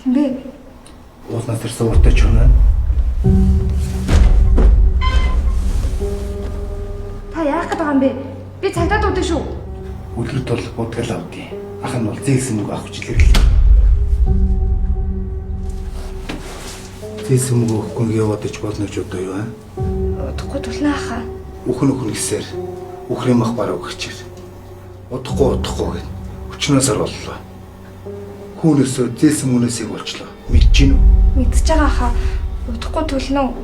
Тийм бэ. Ууснаас ирсэн уртай ч өнөө. Та яах гээд байгаа юм бэ? Би цагдаа дуудаг шүү. Үлгэрт бол будгал авдیں۔ Ах нь бол зээлсэн мөнгө авах хүчлээ. Зээлсэн мөнгө өгөхгүй яваад ич болно гэж одоо юу аа? Удахгүй тулнаа хаа. Үхэн гэсээр үхрийн мах бараа өгчээр. Удахгүй гэд өчнөөс орлоо. Хүүнөөсөө зээлсэн мөнөөсийг болчлоо. Мэдэж гин үү? Мэдчихэж байгаа хаа. Удахгүй тулна уу?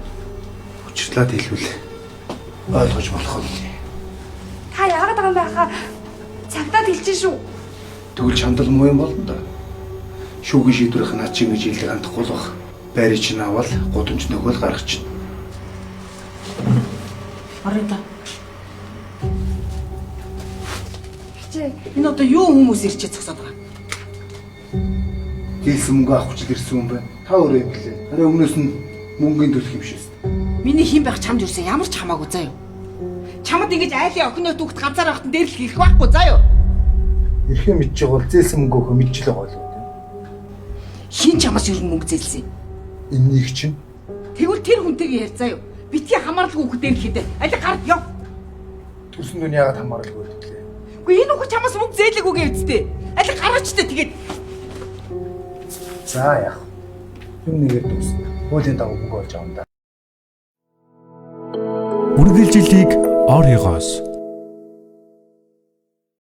Учирлаад хэлвэл ойлгож болох юм. Та яагаад байгаа юм бэ хаа? Цагдаад хэлчихэн шүү. Тэгвэл чамдал муу юм болно да. Шүүгийн шийдвэрх наа чи гэж хэлдэг андахгүй л баг. Байрыг чинь аваад гудамж нөгөөл гаргах чинь. Арайда. Хичээ. Энэ одоо юу хүмүүс ирчээ цогсоод байгаа. Зээлсэн мөнгө авах хүчил ирсэн юм байна. Та өөрөө юм гэлээ. Арай өмнөөс нь мөнгөний төлөх юм шээс. Миний хин байх чамд юусэн ямар ч хамаагүй заа юу. Чамд ингэж айлын охиноот үхт ганцаар байхад дээрлэх ирэх байхгүй заа юу. Ирэхээ мэдж байгаа бол зээлсэн мөнгө өгөх мэдчихлээ гол үү. Хин чамаас юу мөнгө зээлсэн. Энэнийг чинь Тэгвэл тэр хүнтэйгээ ярьь заа юу. Битгий хамааралгүй үхт дээрлэхэд аль гард яв. төрсөн дүн яагаад хамааралгүй вэ? Үгүй энэ үхт чамаас мөнгө зээлээг үгээ үсттэй. Аль гаргачтай тэгээд. За яах. Юм нэгээр дуусна. Хуулийн дагуу мөнгө олж авах юм да. Үргэлжилтийг оройгоос